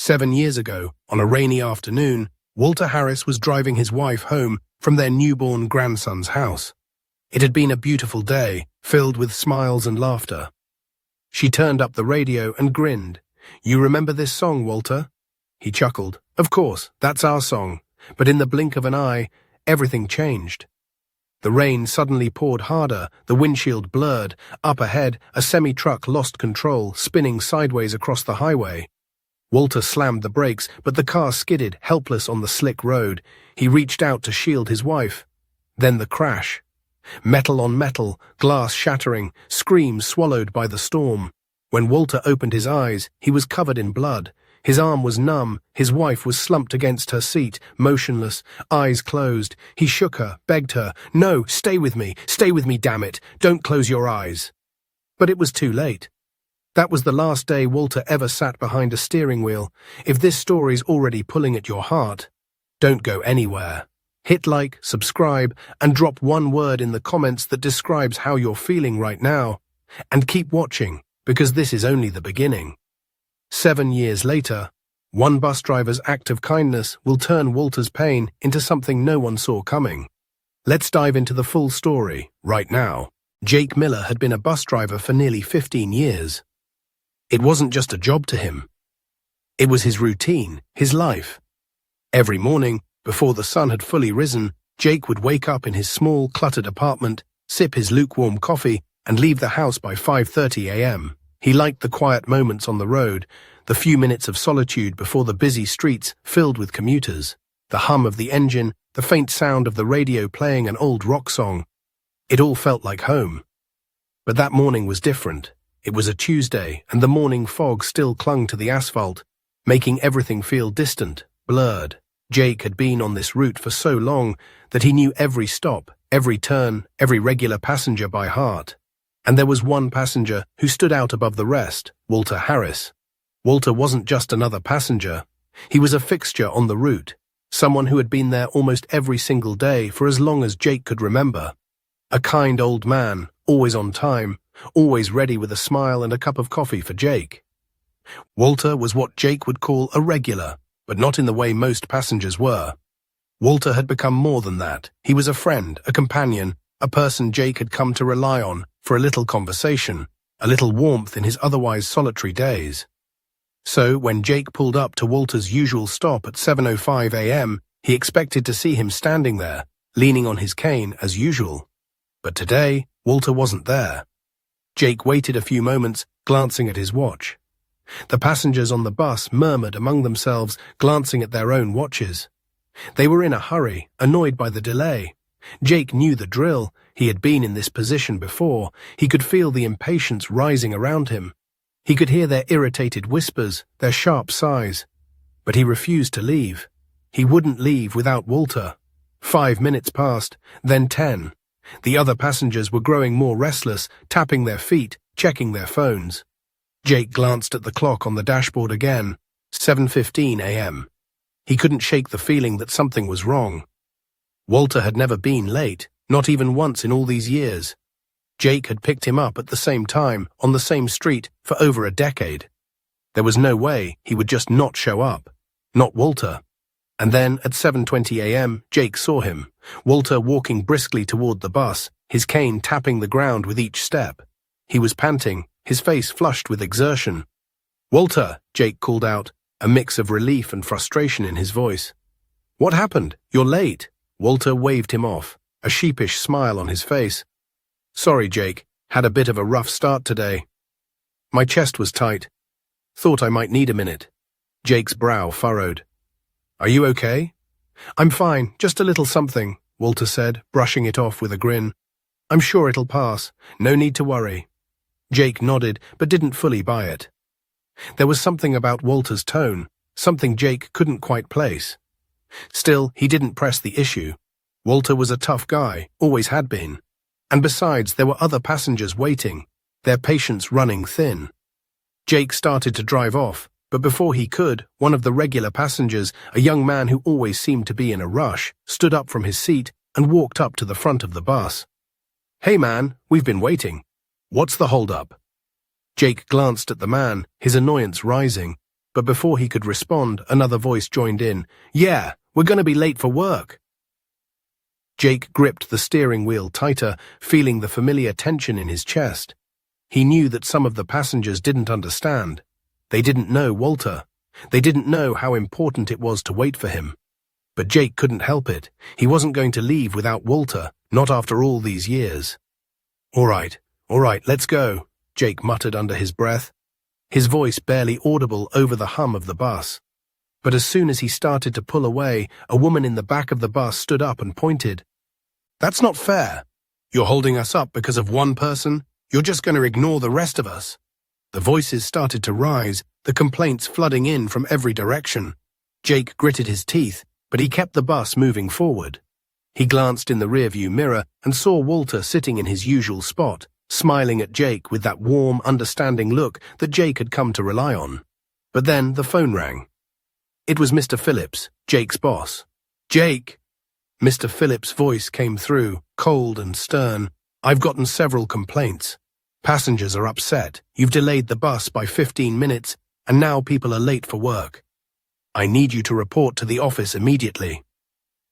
7 years ago, on a rainy afternoon, Walter Harris was driving his wife home from their newborn grandson's house. It had been a beautiful day, filled with smiles and laughter. She turned up the radio and grinned. "You remember this song, Walter?" He chuckled. "Of course, that's our song." But in the blink of an eye, everything changed. The rain suddenly poured harder, the windshield blurred. Up ahead, a semi-truck lost control, spinning sideways across the highway. Walter slammed the brakes, but the car skidded, helpless on the slick road. He reached out to shield his wife. Then the crash. Metal on metal, glass shattering, screams swallowed by the storm. When Walter opened his eyes, he was covered in blood. His arm was numb, his wife was slumped against her seat, motionless, eyes closed. He shook her, begged her, "No, stay with me, damn it, don't close your eyes." But it was too late. That was the last day Walter ever sat behind a steering wheel. If this story's already pulling at your heart, don't go anywhere. Hit like, subscribe, and drop one word in the comments that describes how you're feeling right now. And keep watching, because this is only the beginning. 7 years later, one bus driver's act of kindness will turn Walter's pain into something no one saw coming. Let's dive into the full story, right now. Jake Miller had been a bus driver for nearly 15 years. It wasn't just a job to him. It was his routine, his life. Every morning, before the sun had fully risen, Jake would wake up in his small, cluttered apartment, sip his lukewarm coffee, and leave the house by 5:30 a.m. He liked the quiet moments on the road, the few minutes of solitude before the busy streets filled with commuters, the hum of the engine, the faint sound of the radio playing an old rock song. It all felt like home. But that morning was different. It was a Tuesday, and the morning fog still clung to the asphalt, making everything feel distant, blurred. Jake had been on this route for so long that he knew every stop, every turn, every regular passenger by heart. And there was one passenger who stood out above the rest, Walter Harris. Walter wasn't just another passenger. He was a fixture on the route, someone who had been there almost every single day for as long as Jake could remember. A kind old man, always on time, always ready with a smile and a cup of coffee for Jake. Walter was what Jake would call a regular, but not in the way most passengers were. Walter had become more than that. He was a friend, a companion, a person Jake had come to rely on for a little conversation, a little warmth in his otherwise solitary days. So when Jake pulled up to Walter's usual stop at 7:05 a.m., he expected to see him standing there, leaning on his cane as usual. But today, Walter wasn't there. Jake waited a few moments, glancing at his watch. The passengers on the bus murmured among themselves, glancing at their own watches. They were in a hurry, annoyed by the delay. Jake knew the drill. He had been in this position before. He could feel the impatience rising around him. He could hear their irritated whispers, their sharp sighs. But he refused to leave. He wouldn't leave without Walter. 5 minutes passed, then 10. The other passengers were growing more restless, tapping their feet, checking their phones. Jake glanced at the clock on the dashboard again, 7:15 a.m. He couldn't shake the feeling that something was wrong. Walter had never been late, not even once in all these years. Jake had picked him up at the same time, on the same street, for over a decade. There was no way he would just not show up. Not Walter. And then, at 7:20 a.m., Jake saw him. Walter walking briskly toward the bus, his cane tapping the ground with each step. He was panting, his face flushed with exertion. "Walter," Jake called out, a mix of relief and frustration in his voice. "What happened? You're late." Walter waved him off, a sheepish smile on his face. "Sorry, Jake. Had a bit of a rough start today. My chest was tight. Thought I might need a minute." Jake's brow furrowed. "Are you okay?" "I'm fine, just a little something," Walter said, brushing it off with a grin. "I'm sure it'll pass. No need to worry." Jake nodded, but didn't fully buy it. There was something about Walter's tone, something Jake couldn't quite place. Still, he didn't press the issue. Walter was a tough guy, always had been. And besides, there were other passengers waiting, their patience running thin. Jake started to drive off, but before he could, one of the regular passengers, a young man who always seemed to be in a rush, stood up from his seat and walked up to the front of the bus. "Hey man, we've been waiting. What's the hold-up?" Jake glanced at the man, his annoyance rising. but before he could respond, another voice joined in. "Yeah, we're going to be late for work." Jake gripped the steering wheel tighter, feeling the familiar tension in his chest. He knew that some of the passengers didn't understand. They didn't know Walter. They didn't know how important it was to wait for him. But Jake couldn't help it. He wasn't going to leave without Walter, not after all these years. All right, let's go," Jake muttered under his breath, his voice barely audible over the hum of the bus. But as soon as he started to pull away, a woman in the back of the bus stood up and pointed. "That's not fair. You're holding us up because of one person? You're just going to ignore the rest of us." The voices started to rise, the complaints flooding in from every direction. Jake gritted his teeth, but he kept the bus moving forward. He glanced in the rearview mirror and saw Walter sitting in his usual spot, smiling at Jake with that warm, understanding look that Jake had come to rely on. But then the phone rang. It was Mr. Phillips, Jake's boss. "Jake!" Mr. Phillips' voice came through, cold and stern. "I've gotten several complaints. Passengers are upset. You've delayed the bus by 15 minutes, and now people are late for work. I need you to report to the office immediately."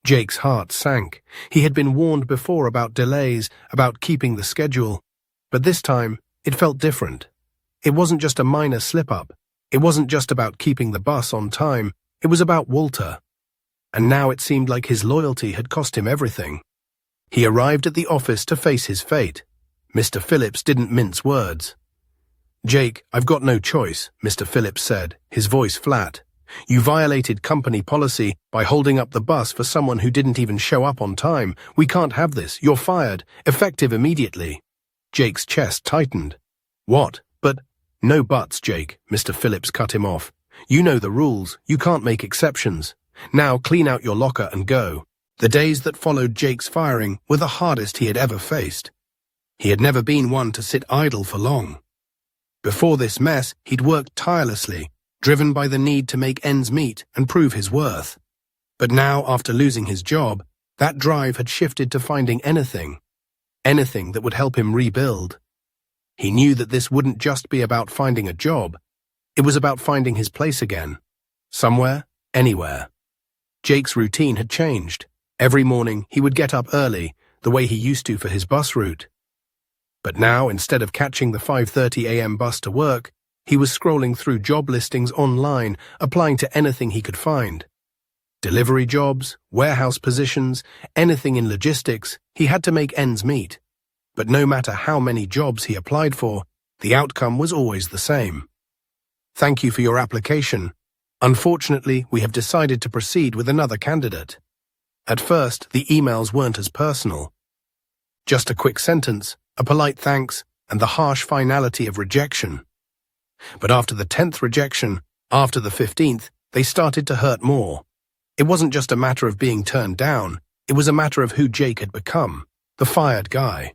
Jake's heart sank. He had been warned before about delays, about keeping the schedule. But this time, it felt different. It wasn't just a minor slip-up. It wasn't just about keeping the bus on time. It was about Walter. And now it seemed like his loyalty had cost him everything. He arrived at the office to face his fate. Mr. Phillips didn't mince words. "Jake, I've got no choice," Mr. Phillips said, his voice flat. "You violated company policy by holding up the bus for someone who didn't even show up on time. We can't have this. You're fired, effective immediately." Jake's chest tightened. "What? But—" "No buts, Jake," Mr. Phillips cut him off. "You know the rules. You can't make exceptions. Now clean out your locker and go." The days that followed Jake's firing were the hardest he had ever faced. He had never been one to sit idle for long. Before this mess, he'd worked tirelessly, driven by the need to make ends meet and prove his worth. But now, after losing his job, that drive had shifted to finding anything that would help him rebuild. He knew that this wouldn't just be about finding a job. It was about finding his place again. Somewhere, anywhere. Jake's routine had changed. Every morning, he would get up early, the way he used to for his bus route. But now, instead of catching the 5:30 a.m. bus to work, he was scrolling through job listings online, applying to anything he could find. Delivery jobs, warehouse positions, anything in logistics, he had to make ends meet. But no matter how many jobs he applied for, the outcome was always the same. "Thank you for your application. Unfortunately, we have decided to proceed with another candidate." At first, the emails weren't as personal. Just a quick sentence, a polite thanks, and the harsh finality of rejection. But after the 10th rejection, after the 15th, they started to hurt more. It wasn't just a matter of being turned down, it was a matter of who Jake had become, the fired guy.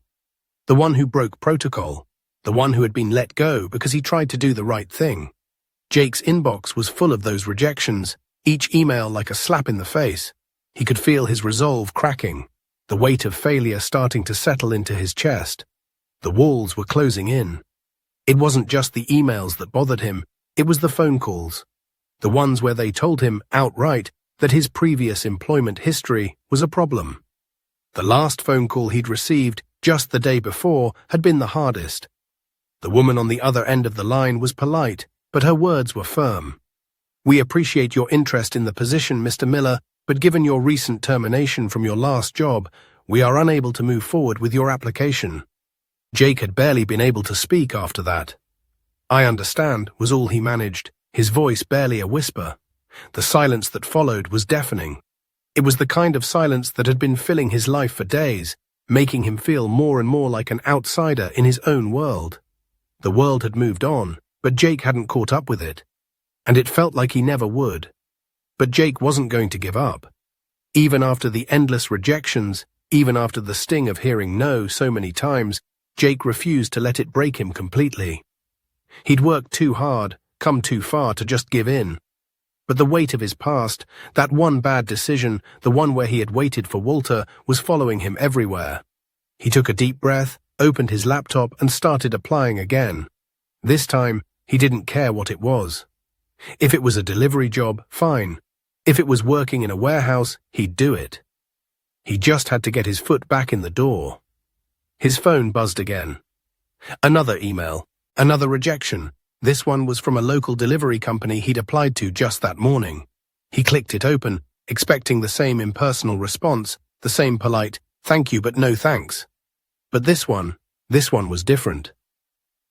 The one who broke protocol, the one who had been let go because he tried to do the right thing. Jake's inbox was full of those rejections, each email like a slap in the face. He could feel his resolve cracking, the weight of failure starting to settle into his chest. The walls were closing in. It wasn't just the emails that bothered him, it was the phone calls. The ones where they told him outright that his previous employment history was a problem. The last phone call he'd received just the day before had been the hardest. The woman on the other end of the line was polite, but her words were firm. "We appreciate your interest in the position, Mr. Miller, but given your recent termination from your last job, we are unable to move forward with your application." Jake had barely been able to speak after that. "I understand," was all he managed, his voice barely a whisper. The silence that followed was deafening. It was the kind of silence that had been filling his life for days, making him feel more and more like an outsider in his own world. The world had moved on, but Jake hadn't caught up with it. And it felt like he never would. But Jake wasn't going to give up. Even after the endless rejections, even after the sting of hearing no so many times, Jake refused to let it break him completely. He'd worked too hard, come too far to just give in. But the weight of his past, that one bad decision, the one where he had waited for Walter, was following him everywhere. He took a deep breath, opened his laptop, and started applying again. This time, he didn't care what it was. If it was a delivery job, fine. If it was working in a warehouse, he'd do it. He just had to get his foot back in the door. His phone buzzed again. Another email. Another rejection. This one was from a local delivery company he'd applied to just that morning. He clicked it open, expecting the same impersonal response, the same polite, "Thank you but no thanks." But this one was different.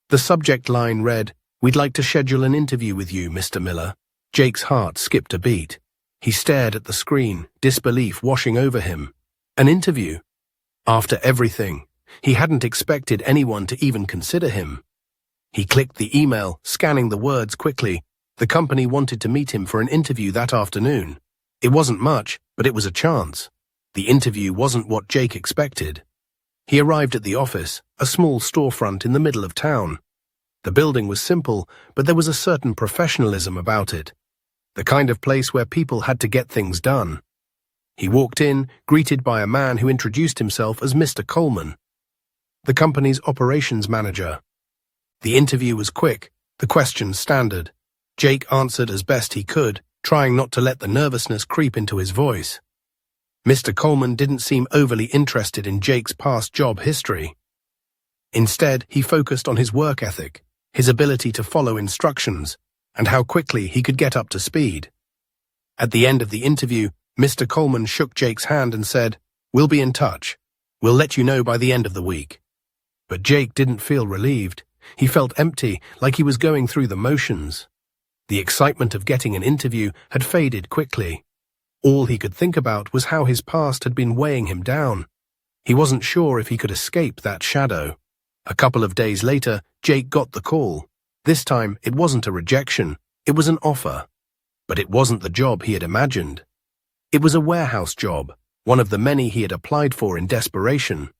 The subject line read, "We'd like to schedule an interview with you, Mr. Miller." Jake's heart skipped a beat. He stared at the screen, disbelief washing over him. An interview? After everything, he hadn't expected anyone to even consider him. He clicked the email, scanning the words quickly. The company wanted to meet him for an interview that afternoon. It wasn't much, but it was a chance. The interview wasn't what Jake expected. He arrived at the office, a small storefront in the middle of town. The building was simple, but there was a certain professionalism about it. The kind of place where people had to get things done. He walked in, greeted by a man who introduced himself as Mr. Coleman, the company's operations manager. The interview was quick, the questions standard. Jake answered as best he could, trying not to let the nervousness creep into his voice. Mr. Coleman didn't seem overly interested in Jake's past job history. Instead, he focused on his work ethic, his ability to follow instructions, and how quickly he could get up to speed. At the end of the interview, Mr. Coleman shook Jake's hand and said, "We'll be in touch. We'll let you know by the end of the week." But Jake didn't feel relieved. He felt empty, like he was going through the motions. The excitement of getting an interview had faded quickly. All he could think about was how his past had been weighing him down. He wasn't sure if he could escape that shadow. A couple of days later, Jake got the call. This time, it wasn't a rejection. It was an offer. But it wasn't the job he had imagined. It was a warehouse job, one of the many he had applied for in desperation.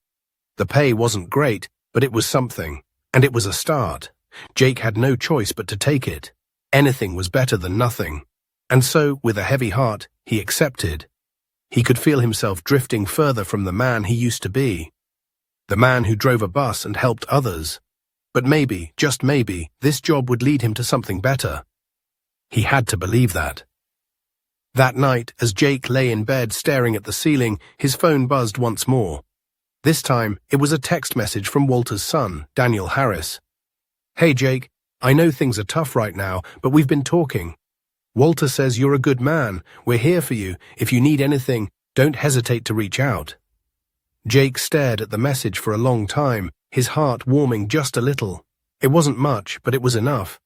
The pay wasn't great, but it was something, and it was a start. Jake had no choice but to take it. Anything was better than nothing. And so, with a heavy heart, he accepted. He could feel himself drifting further from the man he used to be. The man who drove a bus and helped others. But maybe, just maybe, this job would lead him to something better. He had to believe that. That night, as Jake lay in bed staring at the ceiling, his phone buzzed once more. This time, it was a text message from Walter's son, Daniel Harris. "Hey Jake, I know things are tough right now, but we've been talking. Walter says you're a good man. We're here for you. If you need anything, don't hesitate to reach out." Jake stared at the message for a long time, his heart warming just a little. It wasn't much, but it was enough.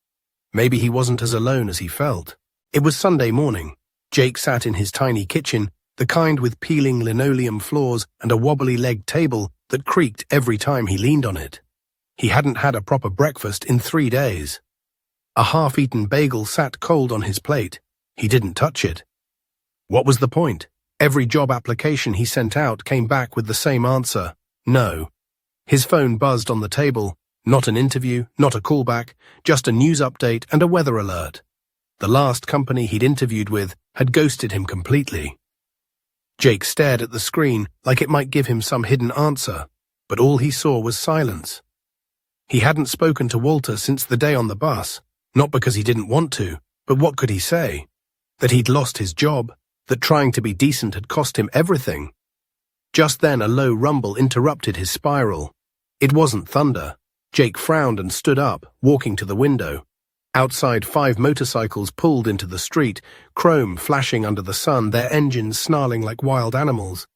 Maybe he wasn't as alone as he felt. It was Sunday morning. Jake sat in his tiny kitchen, the kind with peeling linoleum floors and a wobbly-legged table that creaked every time he leaned on it. He hadn't had a proper breakfast in 3 days. A half-eaten bagel sat cold on his plate. He didn't touch it. What was the point? Every job application he sent out came back with the same answer: no. His phone buzzed on the table. Not an interview, not a callback, just a news update and a weather alert. The last company he'd interviewed with had ghosted him completely. Jake stared at the screen like it might give him some hidden answer, but all he saw was silence. He hadn't spoken to Walter since the day on the bus, not because he didn't want to, but what could he say? That he'd lost his job, that trying to be decent had cost him everything. Just then a low rumble interrupted his spiral. It wasn't thunder. Jake frowned and stood up, walking to the window. Outside, 5 motorcycles pulled into the street, chrome flashing under the sun, their engines snarling like wild animals.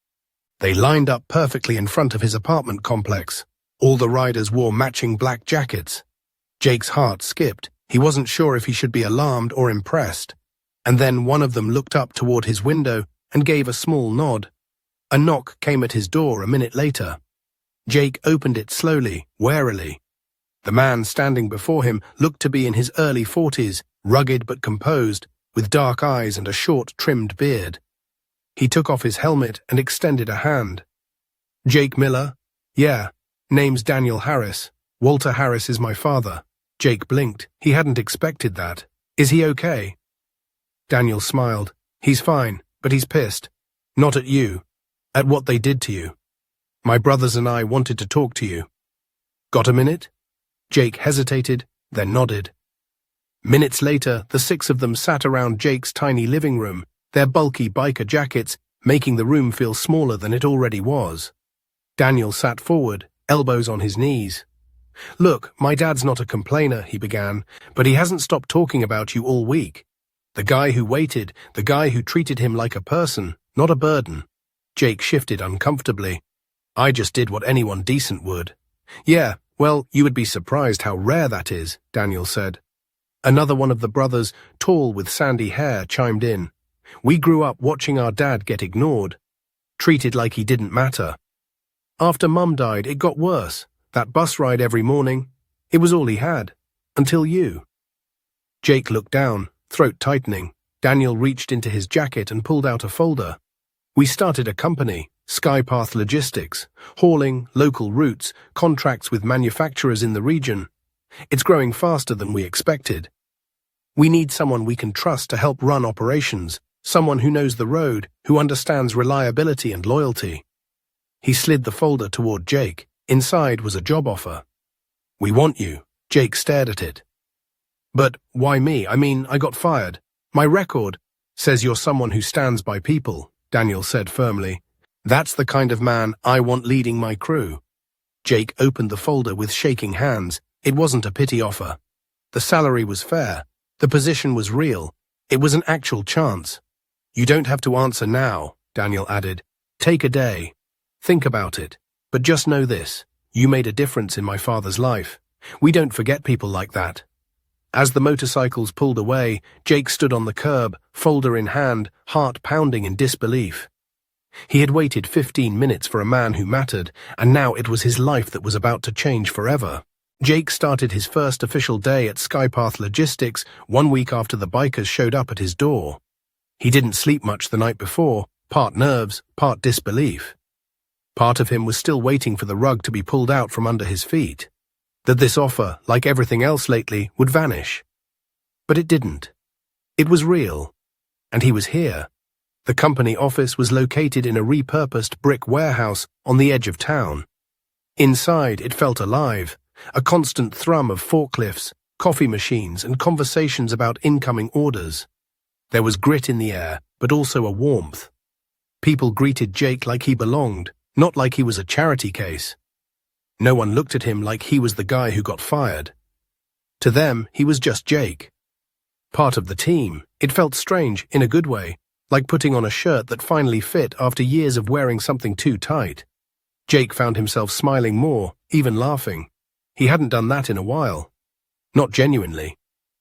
They lined up perfectly in front of his apartment complex. All the riders wore matching black jackets. Jake's heart skipped. He wasn't sure if he should be alarmed or impressed. And then one of them looked up toward his window and gave a small nod. A knock came at his door a minute later. Jake opened it slowly, warily. The man standing before him looked to be in his early 40s, rugged but composed, with dark eyes and a short, trimmed beard. He took off his helmet and extended a hand. "Jake Miller?" "Yeah. Name's Daniel Harris. Walter Harris is my father." Jake blinked. He hadn't expected that. "Is he okay?" Daniel smiled. "He's fine, but he's pissed. Not at you. At what they did to you. My brothers and I wanted to talk to you." "Got a minute?" Jake hesitated, then nodded. Minutes later, the six of them sat around Jake's tiny living room, their bulky biker jackets making the room feel smaller than it already was. Daniel sat forward, elbows on his knees. "Look, my dad's not a complainer," he began, "but he hasn't stopped talking about you all week. The guy who waited, the guy who treated him like a person, not a burden." Jake shifted uncomfortably. "I just did what anyone decent would." "Yeah, well, you would be surprised how rare that is," Daniel said. Another one of the brothers, tall with sandy hair, chimed in. "We grew up watching our dad get ignored, treated like he didn't matter. After Mum died, it got worse. That bus ride every morning, it was all he had. Until you." Jake looked down, throat tightening. Daniel reached into his jacket and pulled out a folder. "We started a company, Skypath Logistics, hauling, local routes, contracts with manufacturers in the region. It's growing faster than we expected. We need someone we can trust to help run operations, someone who knows the road, who understands reliability and loyalty." He slid the folder toward Jake. Inside was a job offer. "We want you." Jake stared at it. "But why me? I mean, I got fired. My record says you're someone who stands by people," Daniel said firmly. "That's the kind of man I want leading my crew." Jake opened the folder with shaking hands. It wasn't a pity offer. The salary was fair. The position was real. It was an actual chance. "You don't have to answer now," Daniel added. "Take a day. Think about it. But just know this, you made a difference in my father's life. We don't forget people like that." As the motorcycles pulled away, Jake stood on the curb, folder in hand, heart pounding in disbelief. He had waited 15 minutes for a man who mattered, and now it was his life that was about to change forever. Jake started his first official day at Skypath Logistics 1 week after the bikers showed up at his door. He didn't sleep much the night before, part nerves, part disbelief. Part of him was still waiting for the rug to be pulled out from under his feet, that this offer, like everything else lately, would vanish. But it didn't. It was real. And he was here. The company office was located in a repurposed brick warehouse on the edge of town. Inside, it felt alive, a constant thrum of forklifts, coffee machines, and conversations about incoming orders. There was grit in the air, but also a warmth. People greeted Jake like he belonged, not like he was a charity case. No one looked at him like he was the guy who got fired. To them, he was just Jake. Part of the team. It felt strange, in a good way, like putting on a shirt that finally fit after years of wearing something too tight. Jake found himself smiling more, even laughing. He hadn't done that in a while. Not genuinely.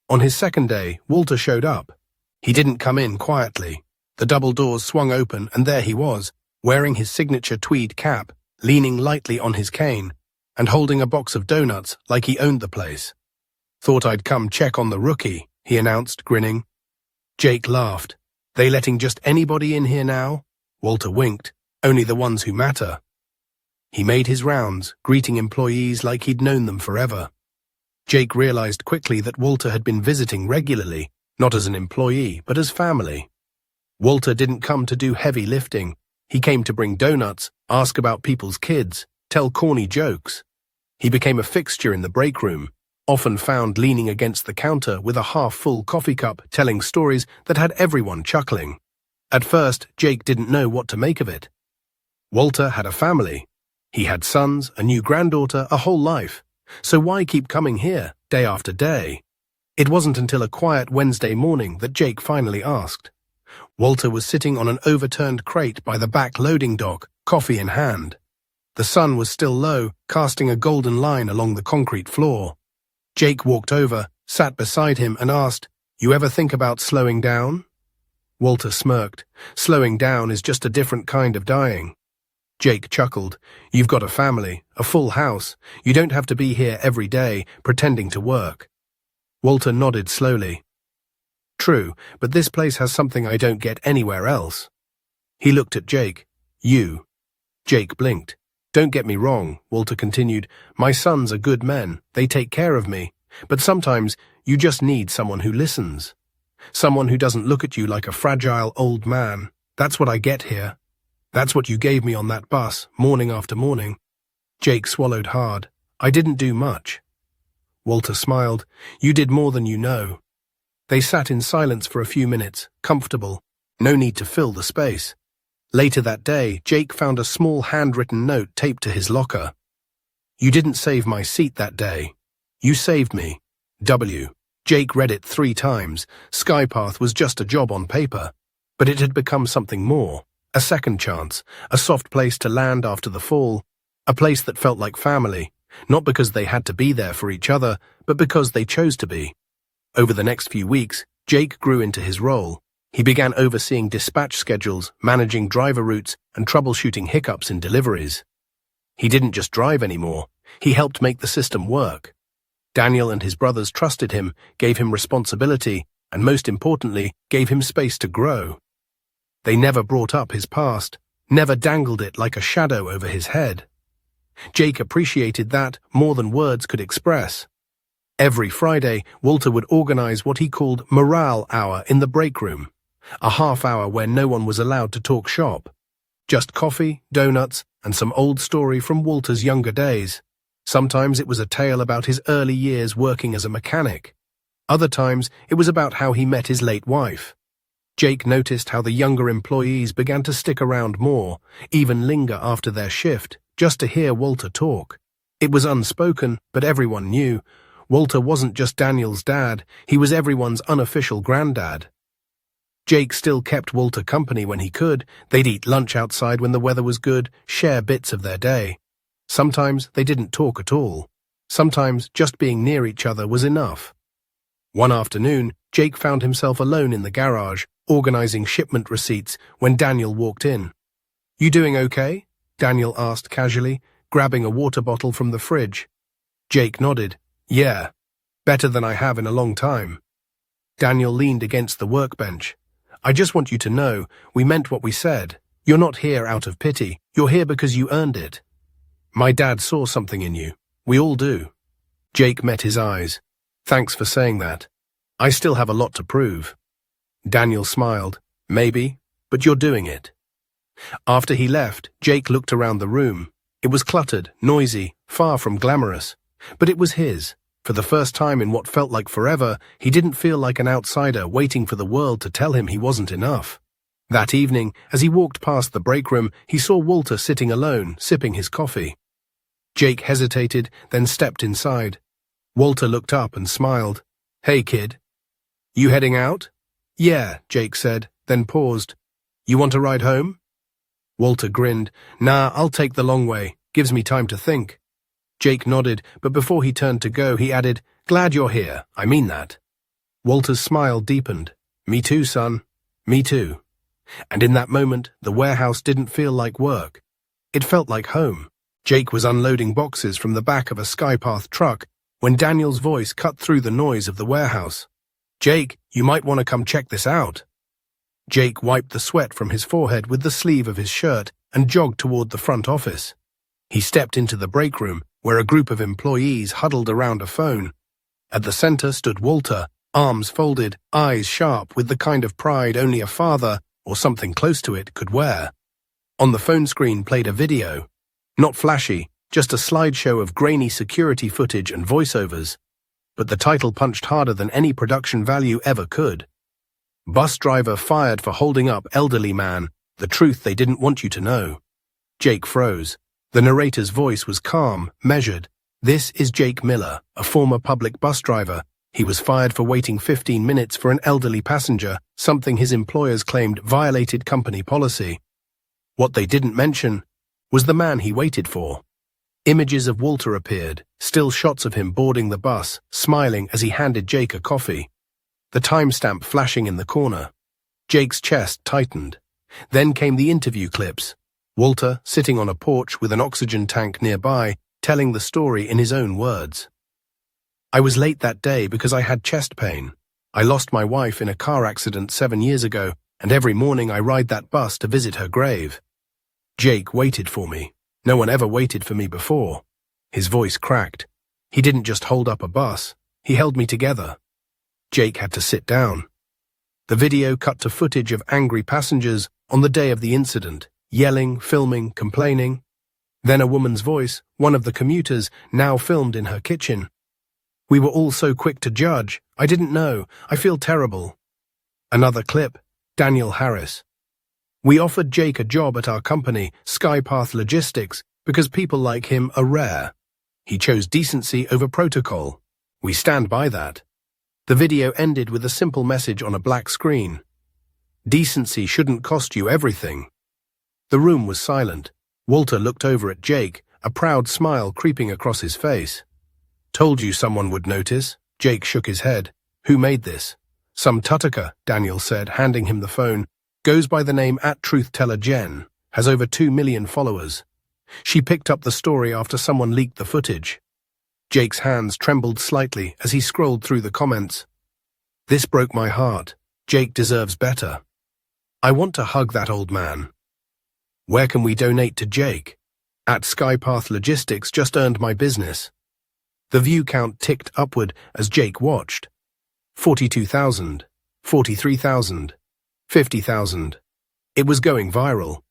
On his second day, Walter showed up. He didn't come in quietly. The double doors swung open, and there he was, wearing his signature tweed cap, leaning lightly on his cane, and holding a box of donuts like he owned the place. "Thought I'd come check on the rookie," he announced, grinning. Jake laughed. "They letting just anybody in here now?" Walter winked. "Only the ones who matter." He made his rounds, greeting employees like he'd known them forever. Jake realized quickly that Walter had been visiting regularly, not as an employee, but as family. Walter didn't come to do heavy lifting. He came to bring donuts, ask about people's kids, tell corny jokes. He became a fixture in the break room, often found leaning against the counter with a half-full coffee cup telling stories that had everyone chuckling. At first, Jake didn't know what to make of it. Walter had a family. He had sons, a new granddaughter, a whole life. So why keep coming here, day after day? It wasn't until a quiet Wednesday morning that Jake finally asked. Walter was sitting on an overturned crate by the back loading dock, coffee in hand. The sun was still low, casting a golden line along the concrete floor. Jake walked over, sat beside him, and asked, "You ever think about slowing down?" Walter smirked. "Slowing down is just a different kind of dying." Jake chuckled. "You've got a family, a full house. You don't have to be here every day, pretending to work." Walter nodded slowly. "True, but this place has something I don't get anywhere else." He looked at Jake. "You." Jake blinked. "Don't get me wrong," Walter continued. "My sons are good men. They take care of me. But sometimes you just need someone who listens. Someone who doesn't look at you like a fragile old man. That's what I get here. That's what you gave me on that bus, morning after morning." Jake swallowed hard. "I didn't do much." Walter smiled. "You did more than you know. They sat in silence for a few minutes, comfortable. No need to fill the space. Later that day, Jake found a small handwritten note taped to his locker. "You didn't save my seat that day. You saved me. W." Jake read it 3 times. Skypath was just a job on paper. But it had become something more. A second chance, a soft place to land after the fall, a place that felt like family, not because they had to be there for each other, but because they chose to be. Over the next few weeks, Jake grew into his role. He began overseeing dispatch schedules, managing driver routes, and troubleshooting hiccups in deliveries. He didn't just drive anymore, he helped make the system work. Daniel and his brothers trusted him, gave him responsibility, and most importantly, gave him space to grow. They never brought up his past, never dangled it like a shadow over his head. Jake appreciated that more than words could express. Every Friday, Walter would organize what he called morale hour in the break room, a half hour where no one was allowed to talk shop. Just coffee, donuts, and some old story from Walter's younger days. Sometimes it was a tale about his early years working as a mechanic. Other times, it was about how he met his late wife. Jake noticed how the younger employees began to stick around more, even linger after their shift, just to hear Walter talk. It was unspoken, but everyone knew. Walter wasn't just Daniel's dad, he was everyone's unofficial granddad. Jake still kept Walter company when he could. They'd eat lunch outside when the weather was good, share bits of their day. Sometimes they didn't talk at all. Sometimes just being near each other was enough. One afternoon, Jake found himself alone in the garage, organizing shipment receipts, when Daniel walked in. "You doing okay?" Daniel asked casually, grabbing a water bottle from the fridge. Jake nodded. "Yeah, better than I have in a long time." Daniel leaned against the workbench. "I just want you to know, we meant what we said. You're not here out of pity. You're here because you earned it. My dad saw something in you. We all do." Jake met his eyes. "Thanks for saying that. I still have a lot to prove." Daniel smiled. "Maybe, but you're doing it." After he left, Jake looked around the room. It was cluttered, noisy, far from glamorous. But it was his. For the first time in what felt like forever, he didn't feel like an outsider waiting for the world to tell him he wasn't enough. That evening, as he walked past the break room, he saw Walter sitting alone, sipping his coffee. Jake hesitated, then stepped inside. Walter looked up and smiled. "Hey, kid. You heading out?" "Yeah," Jake said, then paused. "You want a ride home?" Walter grinned. "Nah, I'll take the long way. Gives me time to think." Jake nodded, but before he turned to go, he added, "Glad you're here. I mean that." Walter's smile deepened. "Me too, son. Me too." And in that moment, the warehouse didn't feel like work. It felt like home. Jake was unloading boxes from the back of a Skypath truck when Daniel's voice cut through the noise of the warehouse. "Jake, you might want to come check this out." Jake wiped the sweat from his forehead with the sleeve of his shirt and jogged toward the front office. He stepped into the break room, where a group of employees huddled around a phone. At the center stood Walter, arms folded, eyes sharp with the kind of pride only a father, or something close to it, could wear. On the phone screen played a video. Not flashy, just a slideshow of grainy security footage and voiceovers. But the title punched harder than any production value ever could. "Bus driver fired for holding up elderly man, the truth they didn't want you to know." Jake froze. The narrator's voice was calm, measured. "This is Jake Miller, a former public bus driver. He was fired for waiting 15 minutes for an elderly passenger, something his employers claimed violated company policy." What they didn't mention was the man he waited for. Images of Walter appeared, still shots of him boarding the bus, smiling as he handed Jake a coffee. The timestamp flashing in the corner. Jake's chest tightened. Then came the interview clips. Walter, sitting on a porch with an oxygen tank nearby, telling the story in his own words. "I was late that day because I had chest pain. I lost my wife in a car accident 7 years ago, and every morning I ride that bus to visit her grave. Jake waited for me. No one ever waited for me before." His voice cracked. "He didn't just hold up a bus. He held me together." Jake had to sit down. The video cut to footage of angry passengers on the day of the incident, yelling, filming, complaining. Then a woman's voice, one of the commuters, now filmed in her kitchen. We were all so quick to judge. I didn't know. I feel terrible. Another clip. Daniel Harris. We offered Jake a job at our company, Skypath Logistics, because people like him are rare. He chose decency over protocol. We stand by that. The video ended with a simple message on a black screen. Decency shouldn't cost you everything. The room was silent. Walter looked over at Jake, a proud smile creeping across his face. Told you someone would notice. Jake shook his head. Who made this? Some Tuttaka, Daniel said, handing him the phone. Goes by the name @TruthTellerJen, has over 2 million followers. She picked up the story after someone leaked the footage. Jake's hands trembled slightly as he scrolled through the comments. This broke my heart. Jake deserves better. I want to hug that old man. Where can we donate to Jake? @Skypath Logistics just earned my business. The view count ticked upward as Jake watched. 42,000, 43,000, 50,000. It was going viral.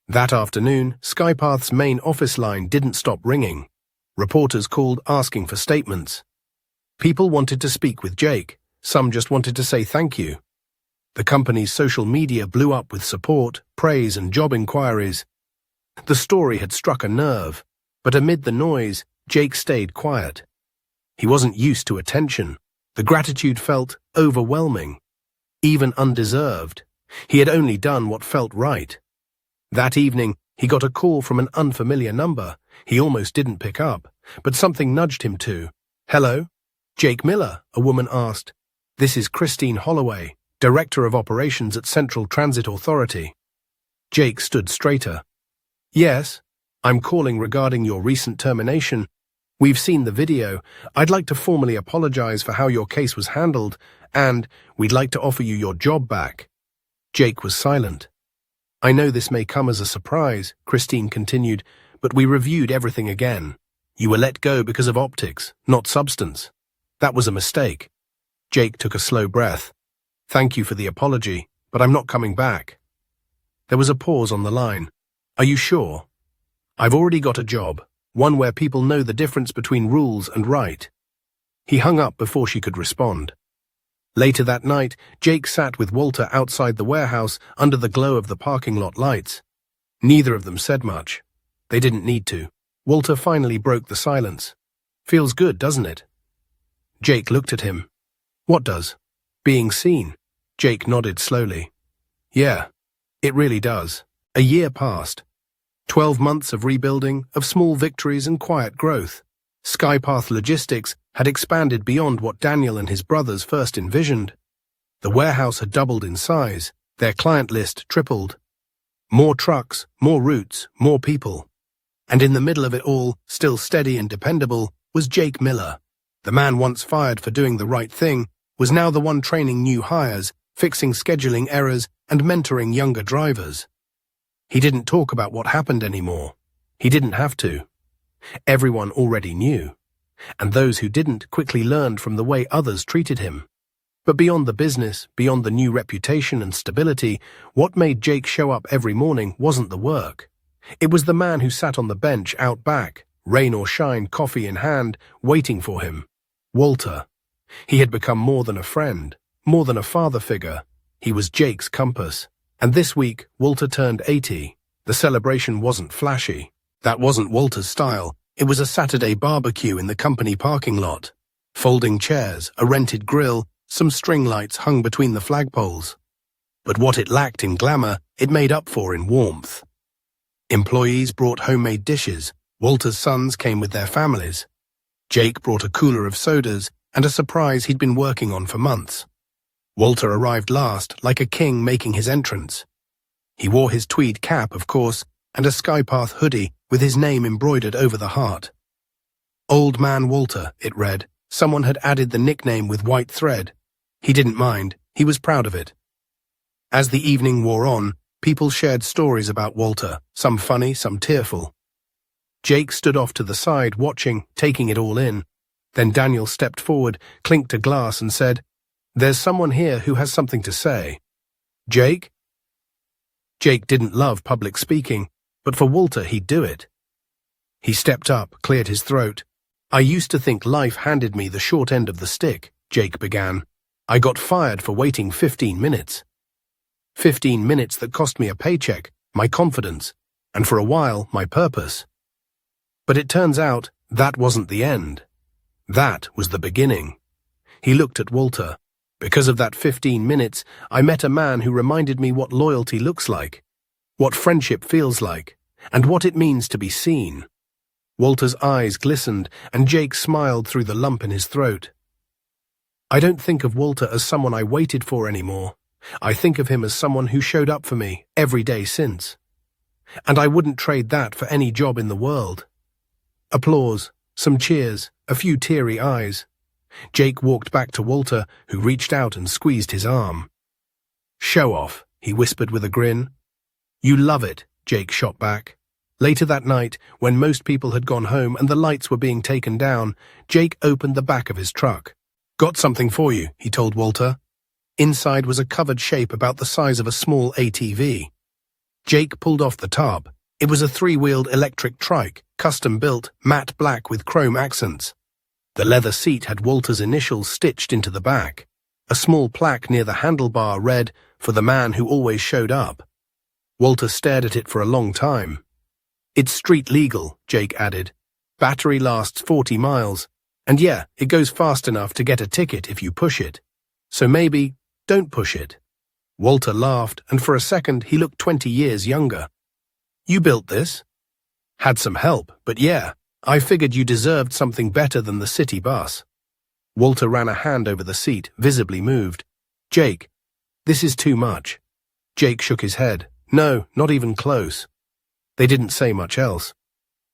That afternoon, Skypath's main office line didn't stop ringing. Reporters called asking for statements. People wanted to speak with Jake. Some just wanted to say thank you. The company's social media blew up with support, praise, and job inquiries. The story had struck a nerve, but amid the noise, Jake stayed quiet. He wasn't used to attention. The gratitude felt overwhelming, even undeserved. He had only done what felt right. That evening, he got a call from an unfamiliar number. He almost didn't pick up, but something nudged him to. Hello? Jake Miller, a woman asked. This is Christine Holloway, Director of Operations at Central Transit Authority. Jake stood straighter. Yes, I'm calling regarding your recent termination. We've seen the video. I'd like to formally apologize for how your case was handled, and we'd like to offer you your job back. Jake was silent. I know this may come as a surprise, Christine continued, but we reviewed everything again. You were let go because of optics, not substance. That was a mistake. Jake took a slow breath. Thank you for the apology, but I'm not coming back. There was a pause on the line. Are you sure? I've already got a job, one where people know the difference between rules and right. He hung up before she could respond. Later that night, Jake sat with Walter outside the warehouse under the glow of the parking lot lights. Neither of them said much. They didn't need to. Walter finally broke the silence. Feels good, doesn't it? Jake looked at him. What does? Being seen. Jake nodded slowly. Yeah, it really does. A year passed. 12 months of rebuilding, of small victories and quiet growth. Skypath Logistics had expanded beyond what Daniel and his brothers first envisioned. The warehouse had doubled in size, their client list tripled. More trucks, more routes, more people. And in the middle of it all, still steady and dependable, was Jake Miller. The man once fired for doing the right thing was now the one training new hires, fixing scheduling errors, and mentoring younger drivers. He didn't talk about what happened anymore. He didn't have to. Everyone already knew, and those who didn't quickly learned from the way others treated him. But beyond the business, beyond the new reputation and stability, what made Jake show up every morning wasn't the work. It was the man who sat on the bench out back, rain or shine, coffee in hand, waiting for him. Walter. He had become more than a friend, more than a father figure. He was Jake's compass. And this week, Walter turned 80. The celebration wasn't flashy. That wasn't Walter's style. It was a Saturday barbecue in the company parking lot. Folding chairs, a rented grill, some string lights hung between the flagpoles. But what it lacked in glamour, it made up for in warmth. Employees brought homemade dishes. Walter's sons came with their families. Jake brought a cooler of sodas and a surprise he'd been working on for months. Walter arrived last, like a king making his entrance. He wore his tweed cap, of course, and a Skypath hoodie with his name embroidered over the heart. Old Man Walter, it read. Someone had added the nickname with white thread. He didn't mind. He was proud of it. As the evening wore on, people shared stories about Walter, some funny, some tearful. Jake stood off to the side, watching, taking it all in. Then Daniel stepped forward, clinked a glass and said, There's someone here who has something to say. Jake? Jake didn't love public speaking, but for Walter he'd do it. He stepped up, cleared his throat. I used to think life handed me the short end of the stick, Jake began. I got fired for waiting 15 minutes. 15 minutes that cost me a paycheck, my confidence, and for a while, my purpose. But it turns out that wasn't the end. That was the beginning. He looked at Walter. Because of that 15 minutes, I met a man who reminded me what loyalty looks like, what friendship feels like, and what it means to be seen. Walter's eyes glistened, and Jake smiled through the lump in his throat. I don't think of Walter as someone I waited for anymore. I think of him as someone who showed up for me every day since. And I wouldn't trade that for any job in the world. Applause, some cheers, a few teary eyes. Jake walked back to Walter, who reached out and squeezed his arm. "Show off," he whispered with a grin. "You love it," Jake shot back. Later that night, when most people had gone home and the lights were being taken down, Jake opened the back of his truck. "Got something for you," he told Walter. Inside was a covered shape about the size of a small ATV. Jake pulled off the tarp. It was a three-wheeled electric trike, custom-built, matte black with chrome accents. The leather seat had Walter's initials stitched into the back. A small plaque near the handlebar read, "For the man who always showed up." Walter stared at it for a long time. "It's street legal," Jake added. "Battery lasts 40 miles. And yeah, it goes fast enough to get a ticket if you push it. So maybe, don't push it." Walter laughed, and for a second he looked 20 years younger. "You built this?" "Had some help, but yeah, I figured you deserved something better than the city bus." Walter ran a hand over the seat, visibly moved. "Jake, this is too much." Jake shook his head. "No, not even close." They didn't say much else.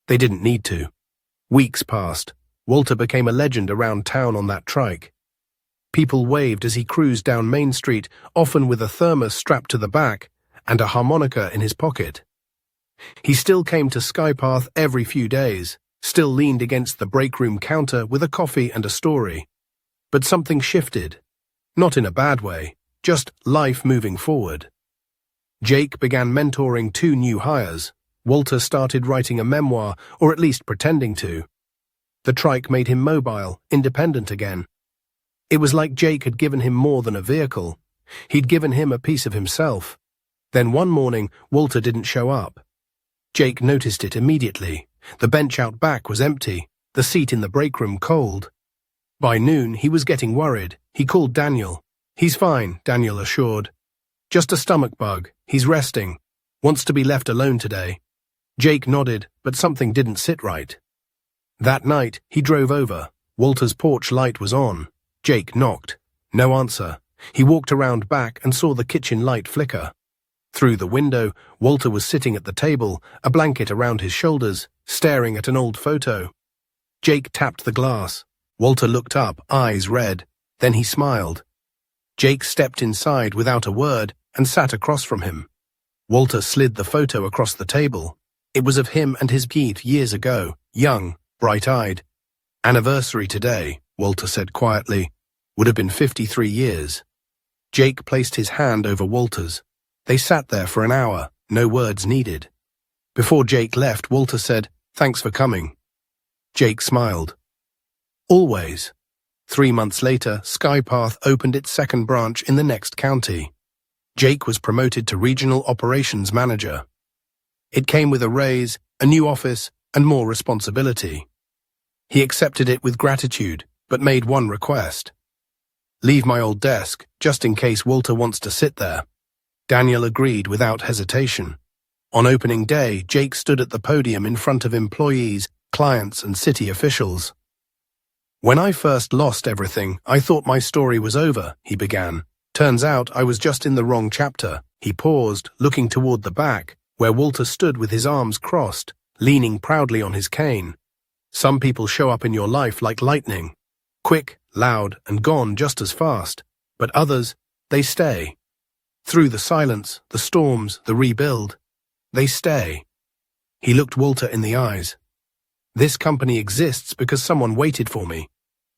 They didn't need to. Weeks passed. Walter became a legend around town on that trike. People waved as he cruised down Main Street, often with a thermos strapped to the back and a harmonica in his pocket. He still came to Skypath every few days, still leaned against the break room counter with a coffee and a story. But something shifted. Not in a bad way, just life moving forward. Jake began mentoring 2 new hires. Walter started writing a memoir, or at least pretending to. The trike made him mobile, independent again. It was like Jake had given him more than a vehicle. He'd given him a piece of himself. Then one morning, Walter didn't show up. Jake noticed it immediately. The bench out back was empty, the seat in the break room cold. By noon, he was getting worried. He called Daniel. "He's fine," Daniel assured. "Just a stomach bug. He's resting. Wants to be left alone today." Jake nodded, but something didn't sit right. That night, he drove over. Walter's porch light was on. Jake knocked. No answer. He walked around back and saw the kitchen light flicker. Through the window, Walter was sitting at the table, a blanket around his shoulders, staring at an old photo. Jake tapped the glass. Walter looked up, eyes red. Then he smiled. Jake stepped inside without a word and sat across from him. Walter slid the photo across the table. It was of him and his Pete years ago, young, bright-eyed. "Anniversary today," Walter said quietly. "Would have been 53 years. Jake placed his hand over Walter's. They sat there for an hour, no words needed. Before Jake left, Walter said, "Thanks for coming." Jake smiled. Always. 3 months later, Skypath opened its second branch in the next county. Jake was promoted to Regional Operations Manager. It came with a raise, a new office, and more responsibility. He accepted it with gratitude, but made one request. "Leave my old desk, just in case Walter wants to sit there." Daniel agreed without hesitation. On opening day, Jake stood at the podium in front of employees, clients, and city officials. "When I first lost everything, I thought my story was over," he began. "Turns out I was just in the wrong chapter." He paused, looking toward the back, where Walter stood with his arms crossed, leaning proudly on his cane. "Some people show up in your life like lightning. Quick, loud, and gone just as fast. But others, they stay. Through the silence, the storms, the rebuild, they stay." He looked Walter in the eyes. "This company exists because someone waited for me.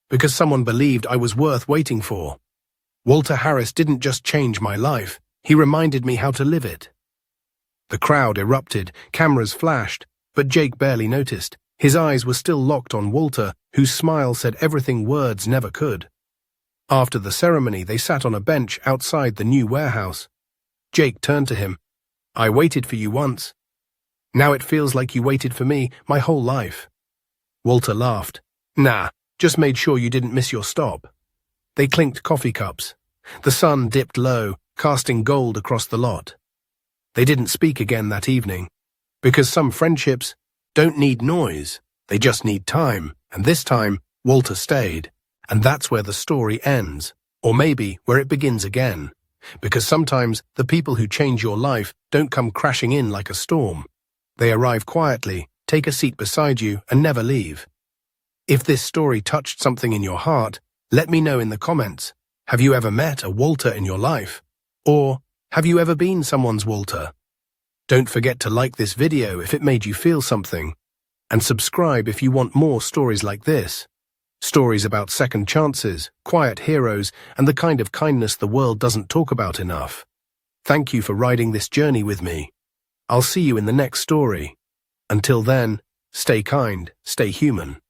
Because someone believed I was worth waiting for. Walter Harris didn't just change my life, he reminded me how to live it." The crowd erupted, cameras flashed, but Jake barely noticed. His eyes were still locked on Walter, whose smile said everything words never could. After the ceremony, they sat on a bench outside the new warehouse. Jake turned to him. "I waited for you once. Now it feels like you waited for me my whole life." Walter laughed. "Nah, just made sure you didn't miss your stop." They clinked coffee cups. The sun dipped low, casting gold across the lot. They didn't speak again that evening, because some friendships don't need noise, they just need time, and this time Walter stayed. And that's where the story ends, or maybe where it begins again, because sometimes the people who change your life don't come crashing in like a storm. They arrive quietly, take a seat beside you, and never leave. If this story touched something in your heart, let me know in the comments. Have you ever met a Walter in your life? Or have you ever been someone's Walter? Don't forget to like this video if it made you feel something, and subscribe if you want more stories like this. Stories about second chances, quiet heroes, and the kind of kindness the world doesn't talk about enough. Thank you for riding this journey with me. I'll see you in the next story. Until then, stay kind, stay human.